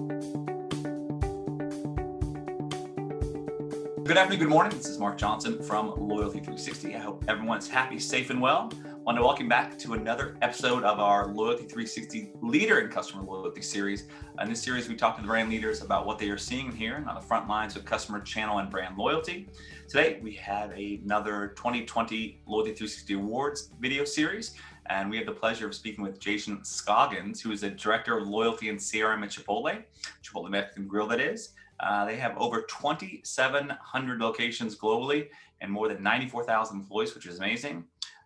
Good afternoon, good morning. This is Mark Johnson from Loyalty 360. I hope everyone's happy, safe, and well. I want to welcome back to another episode of our Loyalty 360 Leader in Customer Loyalty series. In this series, we talk to the brand leaders about what they are seeing and hearing on the front lines of customer channel and brand loyalty. Today, we have another 2020 Loyalty 360 Awards video series, and we have the pleasure of speaking with Jason Scoggins, who is the Director of Loyalty and CRM at Chipotle Mexican Grill that is. They have over 2,700 locations globally and more than 94,000 employees, which is amazing.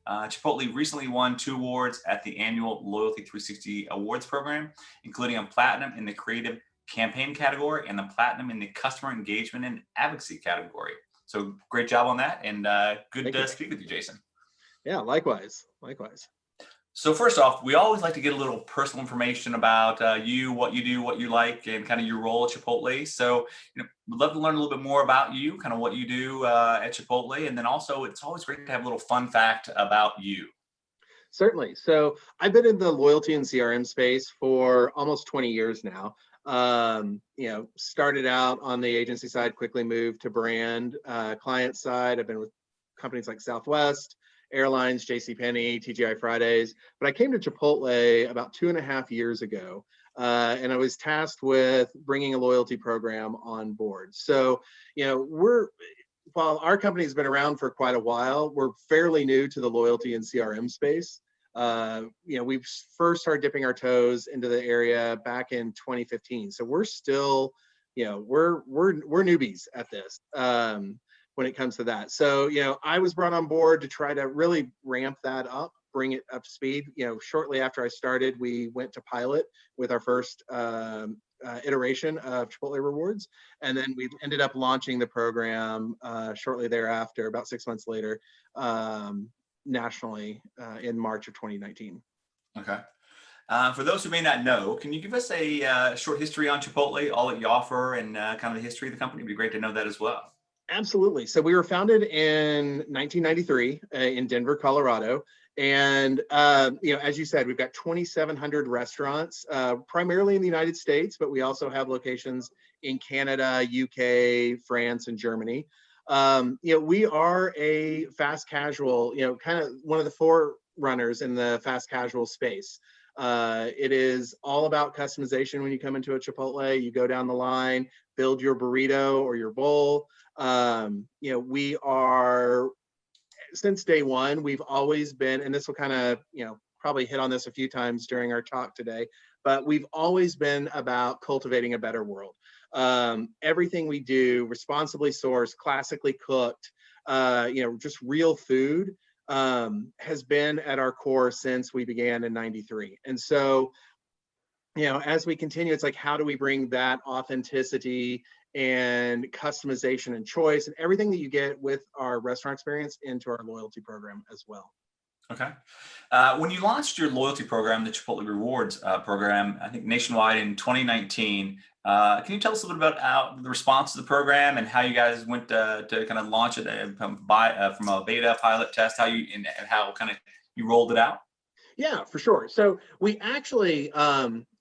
Chipotle recently won 2 awards at the annual Loyalty 360 Awards program, including a platinum in the creative campaign category and the platinum in the customer engagement and advocacy category. So great job on that, and good to speak with you, Jason. Yeah, likewise. So first off, we always like to get a little personal information about you, what you do, what you like, and kind of your role at Chipotle. So, we'd love to learn a little bit more about you, kind of what you do at Chipotle. And then also, it's always great to have a little fun fact about you. Certainly. So I've been in the loyalty and CRM space for almost 20 years now. Started out on the agency side, quickly moved to brand client side. I've been with companies like Southwest Airlines, JCPenney, TGI Fridays, but I came to Chipotle about 2.5 years ago, and I was tasked with bringing a loyalty program on board. So, while our company's been around for quite a while, we're fairly new to the loyalty and CRM space. We first started dipping our toes into the area back in 2015. So we're still, we're newbies at this. When it comes to that. So, I was brought on board to try to really ramp that up, bring it up to speed. Shortly after I started, we went to pilot with our first iteration of Chipotle Rewards. And then we ended up launching the program shortly thereafter, about 6 months later, nationally in March of 2019. Okay. For those who may not know, can you give us a short history on Chipotle, all that you offer, and kind of the history of the company? It'd be great to know that as well. Absolutely. So we were founded in 1993 in Denver, Colorado. And, as you said, we've got 2,700 restaurants, primarily in the United States, but we also have locations in Canada, UK, France, and Germany. We are a fast casual, kind of one of the forerunners in the fast casual space. It is all about customization when you come into a Chipotle. You go down the line, build your burrito or your bowl. We are, since day one, we've always been, and this will kind of, probably hit on this a few times during our talk today, but we've always been about cultivating a better world. Everything we do, responsibly sourced, classically cooked, just real food, has been at our core since we began in 93. And so, as we continue, it's like, how do we bring that authenticity and customization and choice and everything that you get with our restaurant experience into our loyalty program as well? Okay. When you launched your loyalty program, the Chipotle Rewards program, I think nationwide in 2019, can you tell us a little bit about the response to the program and how you guys went to kind of launch it from a beta pilot test, how kind of you rolled it out? Yeah, for sure. So we actually,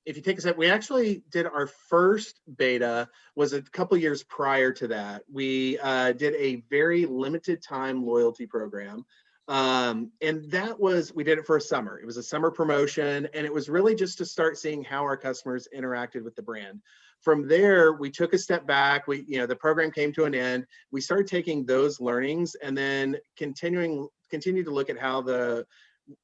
if you take a step, we actually did our first beta was a couple years prior to that. We did a very limited time loyalty program. And we did it for a summer. It was a summer promotion, and it was really just to start seeing how our customers interacted with the brand. From there, we took a step back. The program came to an end. We started taking those learnings and then continued to look at how the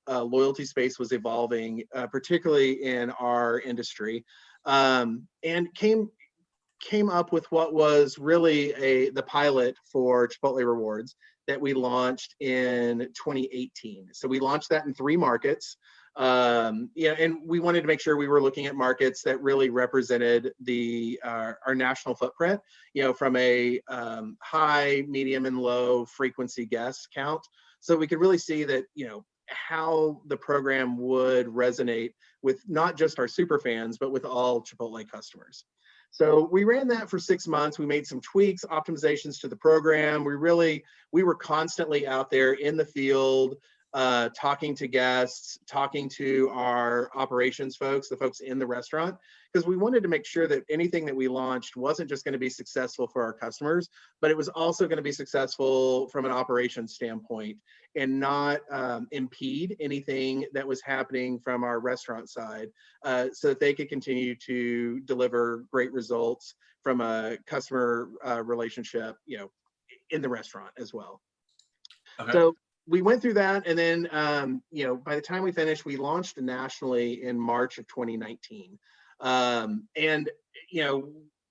loyalty space was evolving, particularly in our industry, and came up with what was really the pilot for Chipotle Rewards that we launched in 2018. So we launched that in 3 markets. And we wanted to make sure we were looking at markets that really represented our national footprint, from a high, medium, and low frequency guest count. So we could really see that, how the program would resonate with not just our super fans, but with all Chipotle customers. So we ran that for 6 months. We made some tweaks, optimizations to the program. We were constantly out there in the field, talking to guests, talking to our operations folks, the folks in the restaurant, because we wanted to make sure that anything that we launched wasn't just going to be successful for our customers, but it was also going to be successful from an operations standpoint and not impede anything that was happening from our restaurant side, so that they could continue to deliver great results from a customer relationship, in the restaurant as well. Okay. So we went through that, and then by the time we finished, we launched nationally in March of 2019. And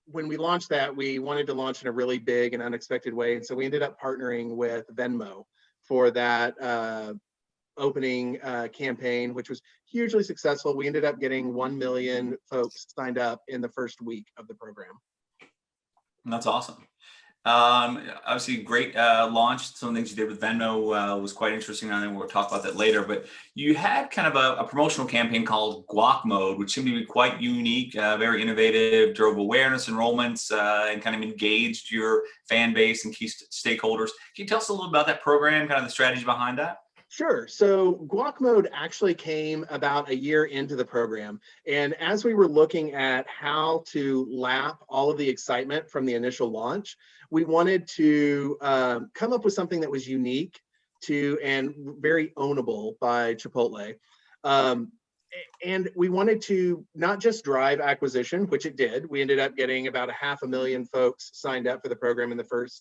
when we launched that, we wanted to launch in a really big and unexpected way, and so we ended up partnering with Venmo for that opening campaign, which was hugely successful. We ended up getting 1 million folks signed up in the first week of the program. That's awesome. Obviously, great launch. Some of the things you did with Venmo was quite interesting. I think we'll talk about that later. But you had kind of a promotional campaign called Guac Mode, which seemed to be quite unique, very innovative, drove awareness, enrollments, and kind of engaged your fan base and key stakeholders. Can you tell us a little about that program, kind of the strategy behind that? Sure. So Guac Mode actually came about a year into the program. And as we were looking at how to lap all of the excitement from the initial launch, we wanted to come up with something that was unique to and very ownable by Chipotle. And we wanted to not just drive acquisition, which it did. We ended up getting about 500,000 folks signed up for the program in the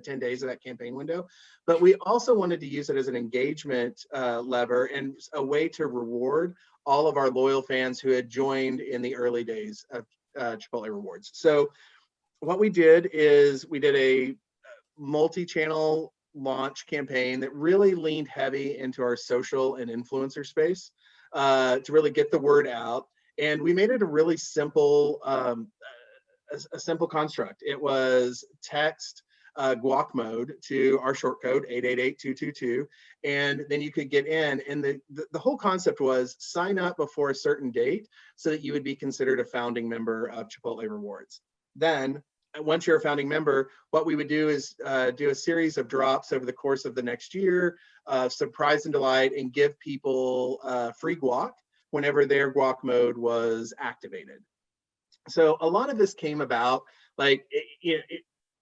10 days of that campaign window. But we also wanted to use it as an engagement lever and a way to reward all of our loyal fans who had joined in the early days of Chipotle Rewards. So what we did is we did a multi-channel launch campaign that really leaned heavy into our social and influencer space to really get the word out. And we made it a really simple, a simple construct. It was text Guac Mode to our short code 888-222, and then you could get in. And the whole concept was sign up before a certain date so that you would be considered a founding member of Chipotle Rewards. Then once you're a founding member, what we would do is do a series of drops over the course of the next year, surprise and delight, and give people free guac whenever their Guac Mode was activated. So a lot of this came about, like,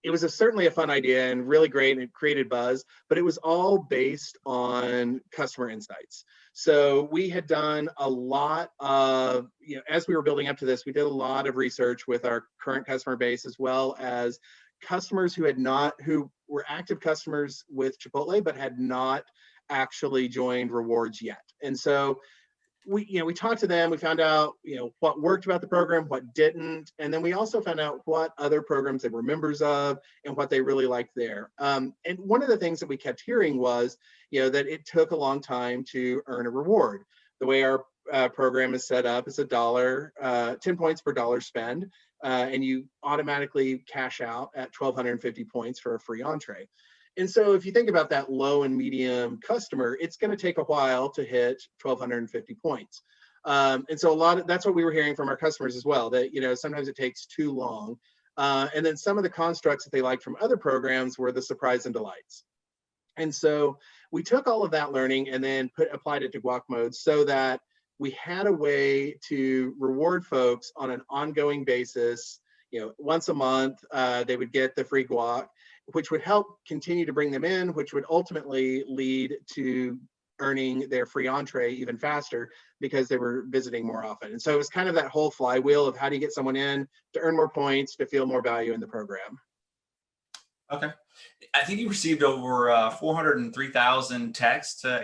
it was certainly a fun idea and really great, and it created buzz, but it was all based on customer insights. So we had done a lot of, as we were building up to this, we did a lot of research with our current customer base, as well as customers who were active customers with Chipotle, but had not actually joined rewards yet. And so we talked to them, we found out, what worked about the program, what didn't. And then we also found out what other programs they were members of and what they really liked there. And one of the things that we kept hearing was, that it took a long time to earn a reward. The way our program is set up is $10 points per dollar spend, and you automatically cash out at 1,250 points for a free entree. And so if you think about that low and medium customer, it's going to take a while to hit 1,250 points. And so that's what we were hearing from our customers as well, that, sometimes it takes too long. And then some of the constructs that they liked from other programs were the surprise and delights. And so we took all of that learning and then applied it to Guac Mode so that we had a way to reward folks on an ongoing basis. Once a month, they would get the free guac, which would help continue to bring them in, which would ultimately lead to earning their free entree even faster because they were visiting more often. And so it was kind of that whole flywheel of how do you get someone in to earn more points, to feel more value in the program. Okay. I think you received over 403,000 texts to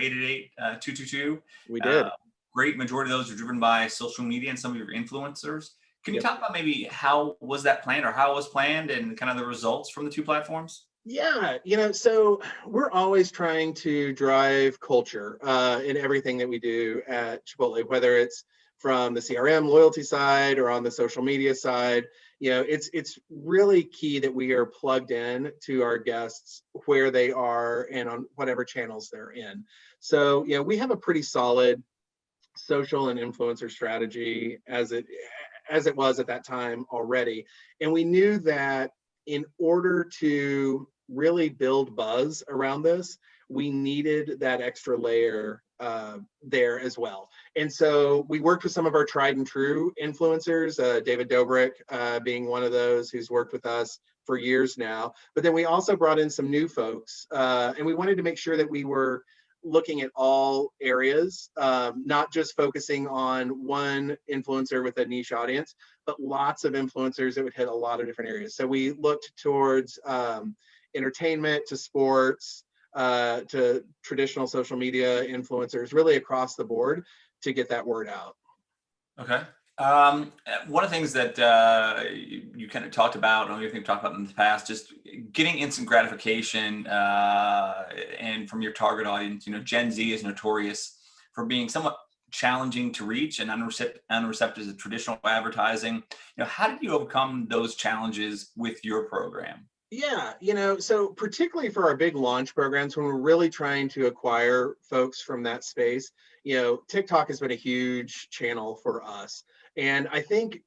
888-222. We did. Great majority of those are driven by social media and some of your influencers. Can you Yep. talk about maybe how was that planned, or how it was planned, and kind of the results from the two platforms? Yeah, so we're always trying to drive culture in everything that we do at Chipotle, whether it's from the CRM loyalty side or on the social media side. It's really key that we are plugged in to our guests where they are and on whatever channels they're in. So, we have a pretty solid social and influencer strategy as it was at that time already. And we knew that in order to really build buzz around this, we needed that extra layer there as well. And so we worked with some of our tried and true influencers, David Dobrik being one of those who's worked with us for years now. But then we also brought in some new folks, and we wanted to make sure that we were looking at all areas, not just focusing on one influencer with a niche audience, but lots of influencers that would hit a lot of different areas. So we looked towards entertainment, to sports, to traditional social media influencers, really across the board to get that word out. Okay. One of the things that you kind of talked about, or you've talked about in the past, just getting instant gratification, and from your target audience. Gen Z is notorious for being somewhat challenging to reach and unreceptive to traditional advertising. How did you overcome those challenges with your program? Yeah, so particularly for our big launch programs, when we're really trying to acquire folks from that space, TikTok has been a huge channel for us. And I think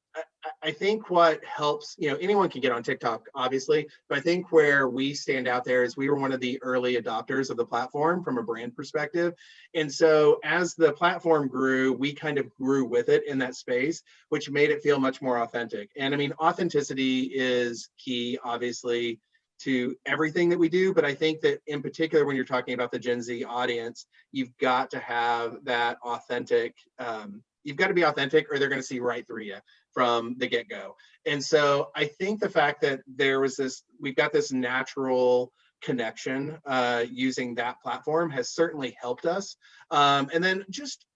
what helps, anyone can get on TikTok, obviously, but I think where we stand out there is we were one of the early adopters of the platform from a brand perspective. And so as the platform grew, we kind of grew with it in that space, which made it feel much more authentic. And I mean, authenticity is key, obviously, to everything that we do. But I think that in particular, when you're talking about the Gen Z audience, you've got to have that authentic, you've got to be authentic, or they're going to see right through you from the get-go. And so I think the fact that we've got this natural connection using that platform has certainly helped us. And then just,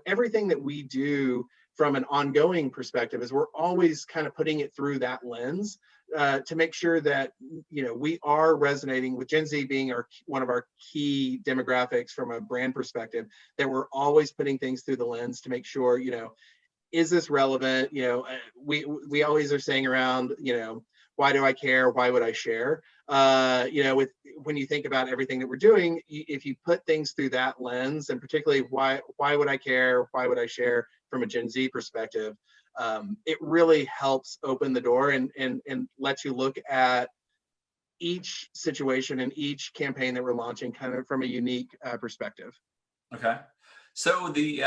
everything that we do from an ongoing perspective is we're always kind of putting it through that lens to make sure that, we are resonating with Gen Z being one of our key demographics from a brand perspective, that we're always putting things through the lens to make sure, is this relevant? We always are saying around, why do I care? Why would I share? When you think about everything that we're doing, if you put things through that lens, and particularly why would I care? Why would I share from a Gen Z perspective? It really helps open the door and lets you look at each situation and each campaign that we're launching kind of from a unique perspective. Okay. So the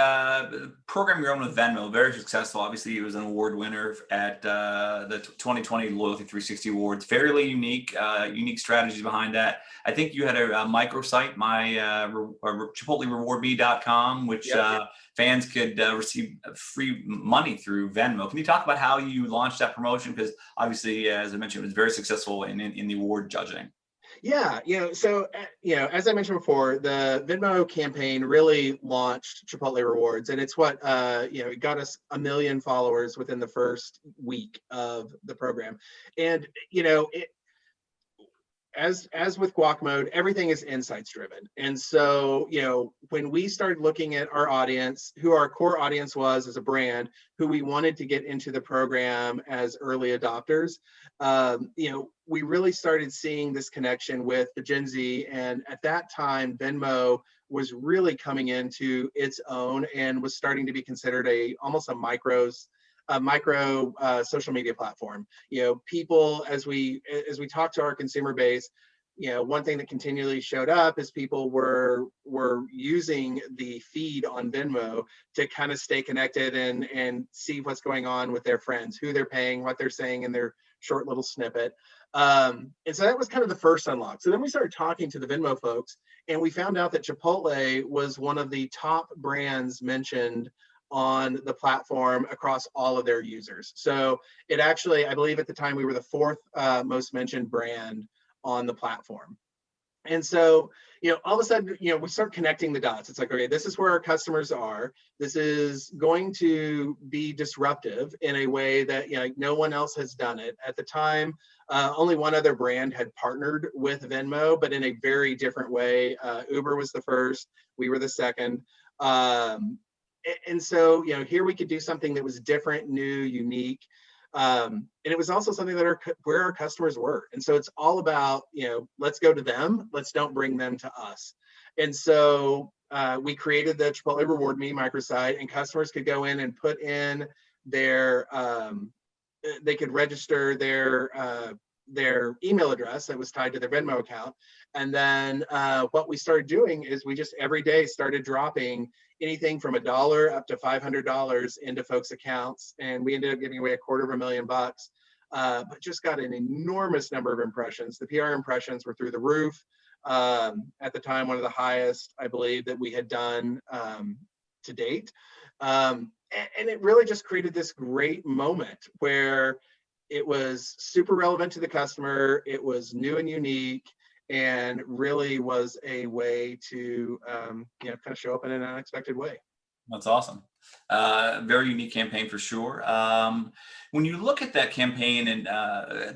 program you're on with Venmo, very successful. Obviously, it was an award winner at the 2020 Loyalty 360 Awards. Fairly unique strategies behind that. I think you had a microsite, ChipotleRewardMe.com, which fans could receive free money through Venmo. Can you talk about how you launched that promotion? Because obviously, as I mentioned, it was very successul in the award judging. Yeah, so, as I mentioned before, the Venmo campaign really launched Chipotle Rewards, and it's what, it got us 1 million followers within the first week of the program. And, as with Guac Mode, everything is insights driven. And so, when we started looking at our audience, who our core audience was as a brand, who we wanted to get into the program as early adopters, we really started seeing this connection with the Gen Z. And at that time, Venmo was really coming into its own and was starting to be considered almost a micro social media platform. People, as we talk to our consumer base, one thing that continually showed up is people were using the feed on Venmo to kind of stay connected and see what's going on with their friends, who they're paying, what they're saying in their short little snippet. And so that was kind of the first unlock. So then we started talking to the Venmo folks, and we found out that Chipotle was one of the top brands mentioned on the platform across all of their users. So it actually, I believe at the time, we were the fourth most mentioned brand on the platform. And so, all of a sudden, we start connecting the dots. It's like, okay, this is where our customers are. This is going to be disruptive in a way that, no one else has done it. At the time, only one other brand had partnered with Venmo, but in a very different way. Uber was the first. We were the second. And so, here we could do something that was different, new, unique. And it was also something that where our customers were. And so it's all about, let's go to them. Let's don't bring them to us. And so we created the Chipotle Reward Me microsite, and customers could go in and put in their, they could register their their email address that was tied to their Venmo account. And then what we started doing is we just every day started dropping anything from $1 up to $500 into folks' accounts. And we ended up giving away $250,000, but just got an enormous number of impressions. The PR impressions were through the roof. At the time, one of the highest, I believe, that we had done to date. And it really just created this great moment where it was super relevant to the customer. It was new and unique, and really was a way to kind of show up in an unexpected way. That's awesome. Very unique campaign for sure. When you look at that campaign and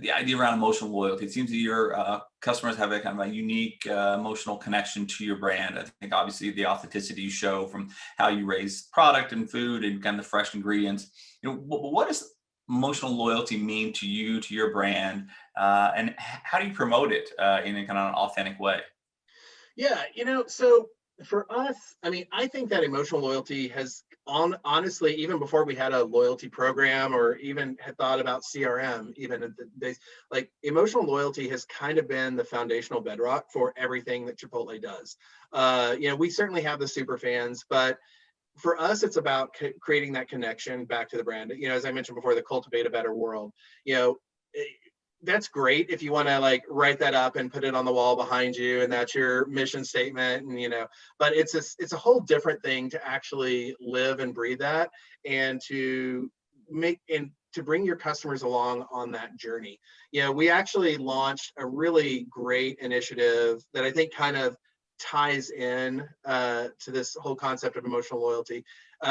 the idea around emotional loyalty, it seems that your customers have a kind of a unique emotional connection to your brand. I think obviously the authenticity you show from how you raise product and food and kind of the fresh ingredients. What does emotional loyalty mean to you, to your brand, and how do you promote it in a kind of an authentic way? Yeah, so for us, I mean, I think that emotional loyalty has honestly, even before we had a loyalty program or even had thought about CRM, even at the days, like emotional loyalty has kind of been the foundational bedrock for everything that Chipotle does. We certainly have the super fans, but for us, it's about creating that connection back to the brand. As I mentioned before, the cultivate a better world. That's great if you want to like write that up and put it on the wall behind you, and that's your mission statement. And but it's a whole different thing to actually live and breathe that, and to bring your customers along on that journey. We actually launched a really great initiative that I think kind of ties in to this whole concept of emotional loyalty.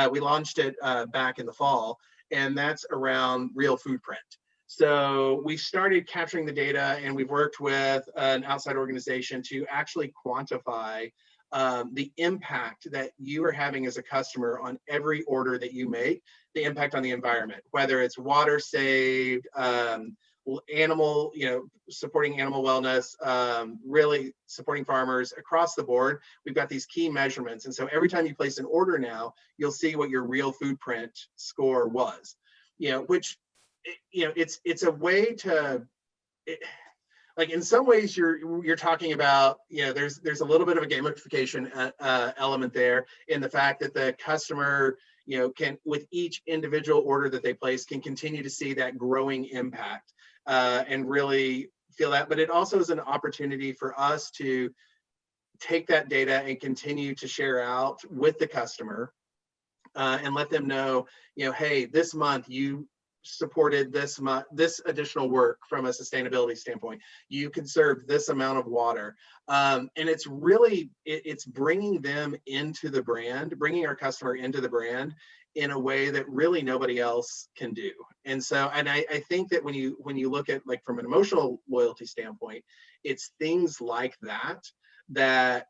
We launched it back in the fall, and that's around real food print. So we started capturing the data, and we've worked with an outside organization to actually quantify the impact that you are having as a customer on every order that you make, the impact on the environment, whether it's water saved, animal, supporting animal wellness, really supporting farmers across the board. We've got these key measurements. And so every time you place an order now, you'll see what your real food print score was, which, it's a way to, like in some ways you're talking about, there's a little bit of a gamification element there in the fact that the customer, can, with each individual order that they place, can continue to see that growing impact and really feel that. But it also is an opportunity for us to take that data and continue to share out with the customer and let them know, hey, this month you supported this additional work from a sustainability standpoint. You conserved this amount of water. And it's really, it's bringing them into the brand, bringing our customer into the brand in a way that really nobody else can do. And so, and I think that when you look at, like, from an emotional loyalty standpoint, it's things like that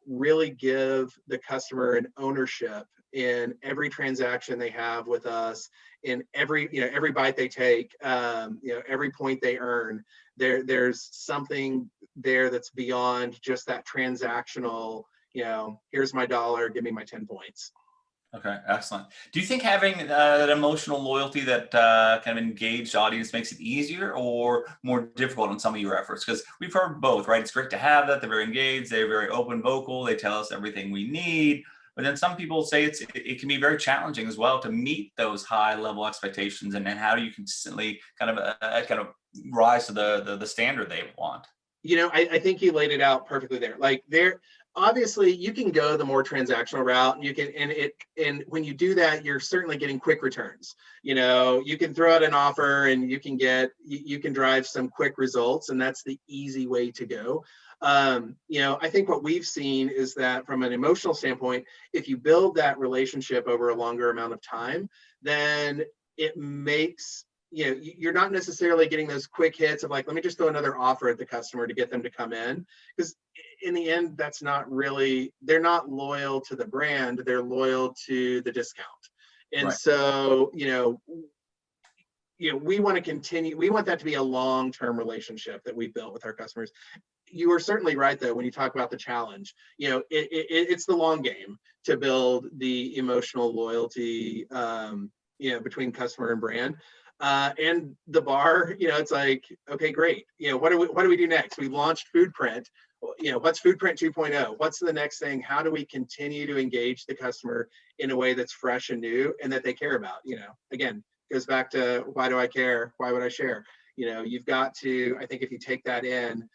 really give the customer an ownership in every transaction they have with us, in every bite they take, every point they earn. There's something there that's beyond just that transactional, here's my dollar, give me my 10 points. Okay, excellent. Do you think having that emotional loyalty, that kind of engaged audience, makes it easier or more difficult in some of your efforts? Because we've heard both, right? It's great to have that. They're very engaged. They're very open, vocal. They tell us everything we need. But then some people say it can be very challenging as well to meet those high level expectations. And then how do you consistently kind of rise to the standard they want? I think you laid it out perfectly there. Like, obviously you can go the more transactional route, and you can, and when you do that, you're certainly getting quick returns. You can throw out an offer and you can drive some quick results, and that's the easy way to go. I think what we've seen is that from an emotional standpoint, if you build that relationship over a longer amount of time, then it makes, you're not necessarily getting those quick hits of like, let me just throw another offer at the customer to get them to come in. Because in the end, that's not really, they're not loyal to the brand, they're loyal to the discount. And right. So, we want to continue, we want that to be a long-term relationship that we built with our customers. You are certainly right, though, when you talk about the challenge. It's the long game to build the emotional loyalty, between customer and brand. And the bar, it's like, okay, great. What do we do next? We launched Foodprint. What's Foodprint 2.0? What's the next thing? How do we continue to engage the customer in a way that's fresh and new and that they care about? Again, goes back to, why do I care? Why would I share? You've got to, I think if you take that in,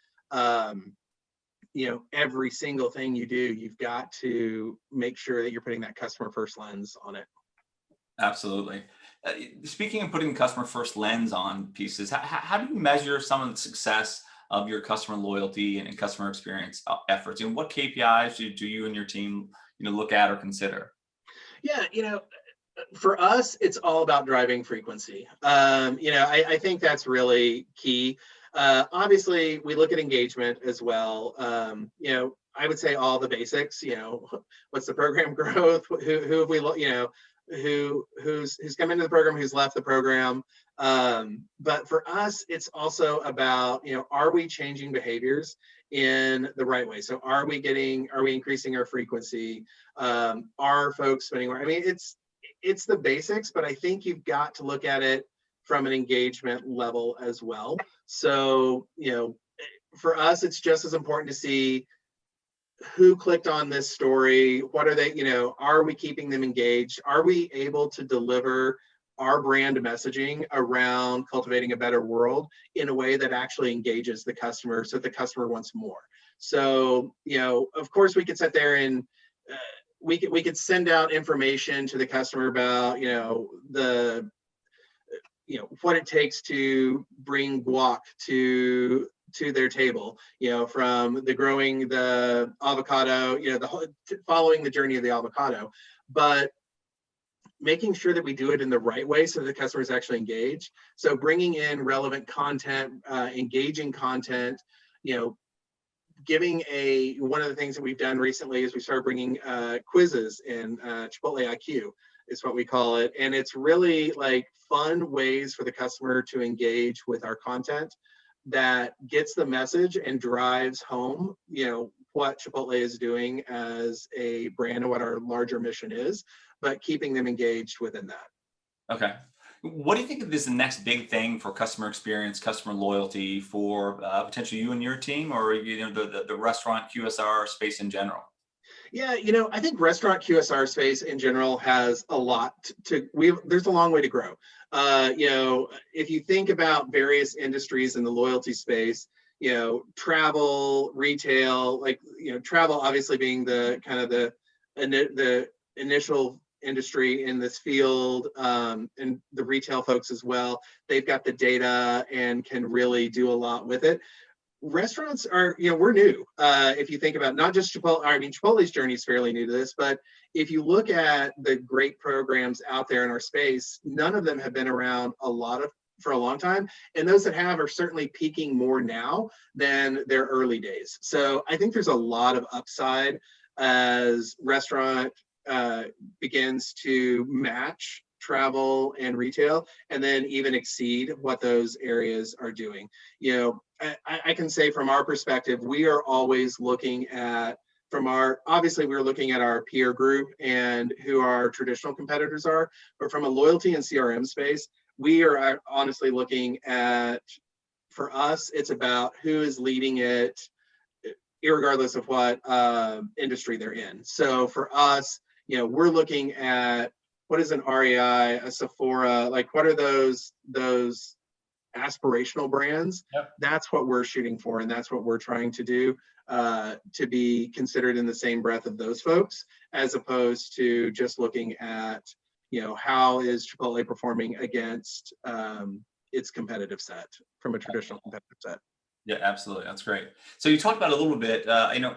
every single thing you do, you've got to make sure that you're putting that customer first lens on it. Absolutely. Speaking of putting customer first lens on pieces, how do you measure some of the success of your customer loyalty and customer experience efforts? And what KPIs do you and your team look at or consider? Yeah, for us, it's all about driving frequency. I think that's really key. Obviously, we look at engagement as well. I would say all the basics. What's the program growth? Who have we, who's come into the program, who's left the program. But for us, it's also about, are we changing behaviors in the right way? So are we increasing our frequency? Are folks spending more? I mean, it's the basics, but I think you've got to look at it from an engagement level as well. So, for us, it's just as important to see who clicked on this story. What are they, are we keeping them engaged? Are we able to deliver our brand messaging around cultivating a better world in a way that actually engages the customer so that the customer wants more? So, of course, we could sit there and we could send out information to the customer about, what it takes to bring guac to their table, from growing the avocado, following the journey of the avocado, but making sure that we do it in the right way so the customer is actually engaged. So bringing in relevant content, engaging content, giving one of the things that we've done recently is we started bringing quizzes in, Chipotle IQ is what we call it. And it's really like fun ways for the customer to engage with our content that gets the message and drives home, what Chipotle is doing as a brand and what our larger mission is, but keeping them engaged within that. Okay. What do you think is the next big thing for customer experience, customer loyalty for potentially you and your team, or the restaurant QSR space in general? Yeah, I think restaurant QSR space in general has a lot there's a long way to grow. If you think about various industries in the loyalty space, travel, retail, travel obviously being the kind of the initial industry in this field, and the retail folks as well. They've got the data and can really do a lot with it. Restaurants are, we're new. If you think about not just Chipotle, Chipotle's journey is fairly new to this, but if you look at the great programs out there in our space, none of them have been around for a long time. And those that have are certainly peaking more now than their early days. So I think there's a lot of upside as restaurant begins to match travel and retail, and then even exceed what those areas are doing. I can say from our perspective, we are always looking at, obviously we're looking at our peer group and who our traditional competitors are, but from a loyalty and CRM space, we are honestly looking at, for us, it's about who is leading it, irregardless of what industry they're in. So for us, we're looking at what is an REI, a Sephora, what are those aspirational brands? Yep. That's what we're shooting for, and that's what we're trying to do, to be considered in the same breath of those folks, as opposed to just looking at, how is Chipotle performing against its competitive set from a traditional competitive set. Yeah, absolutely. That's great. So you talked about a little bit,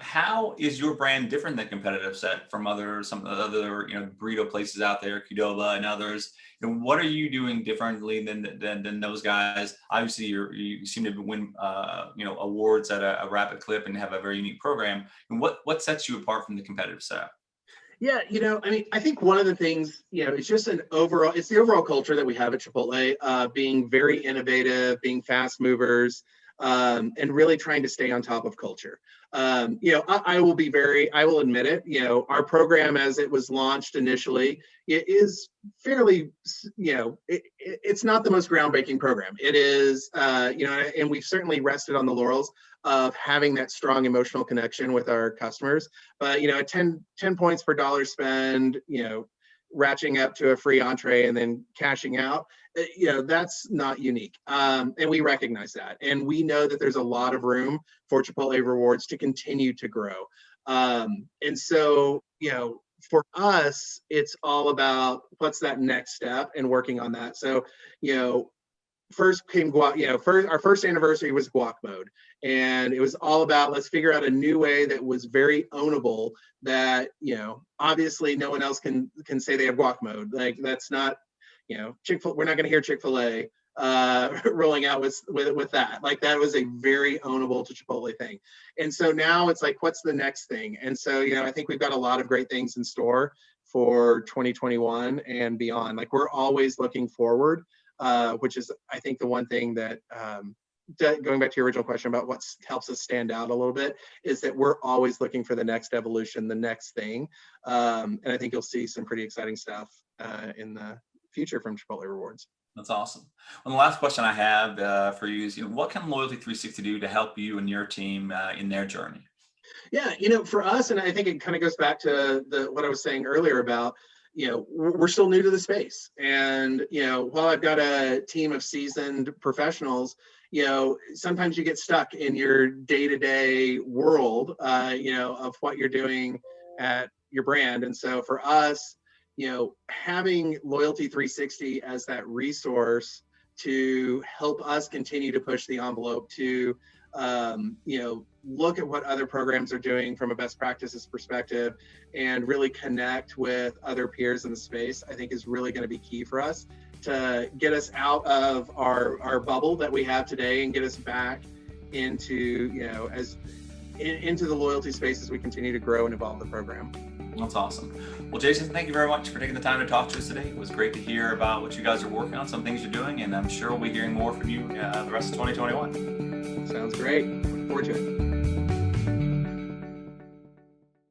how is your brand different than competitive set from some other, burrito places out there, Qdoba and others? And what are you doing differently than those guys? Obviously, you seem to win, awards at a rapid clip and have a very unique program. And what sets you apart from the competitive set? Yeah, I think one of the things, it's just it's the overall culture that we have at Chipotle, being very innovative, being fast movers. and really trying to stay on top of culture. I will admit it, our program as it was launched initially, it is fairly, it's not the most groundbreaking program. It is, and we've certainly rested on the laurels of having that strong emotional connection with our customers. But, at 10 points per dollar spend, ratcheting up to a free entree and then cashing out, that's not unique. And we recognize that. And we know that there's a lot of room for Chipotle Rewards to continue to grow. And so, for us, it's all about what's that next step and working on that. So, first came guac, our first anniversary was guac mode. And it was all about, let's figure out a new way that was very ownable that, obviously no one else can say they have guac mode. Like that's not, we're not going to hear Chick-fil-A rolling out with that. Like that was a very ownable to Chipotle thing. And so now it's like, what's the next thing? And so, I think we've got a lot of great things in store for 2021 and beyond. Like we're always looking forward, which is, I think, the one thing that, going back to your original question about what helps us stand out a little bit, is that we're always looking for the next evolution, the next thing. And I think you'll see some pretty exciting stuff in the future from Chipotle Rewards. That's awesome. Well, the last question I have for you is, what can Loyalty 360 do to help you and your team in their journey? Yeah, for us, and I think it kind of goes back to what I was saying earlier about, we're still new to the space. And, while I've got a team of seasoned professionals, sometimes you get stuck in your day-to-day world, of what you're doing at your brand. And so for us, having Loyalty 360 as that resource to help us continue to push the envelope to, look at what other programs are doing from a best practices perspective and really connect with other peers in the space, I think is really going to be key for us to get us out of our bubble that we have today and get us back into, into the loyalty space as we continue to grow and evolve the program. That's awesome. Well, Jason, thank you very much for taking the time to talk to us today. It was great to hear about what you guys are working on, some things you're doing, and I'm sure we'll be hearing more from you the rest of 2021. Sounds great. Look forward to it.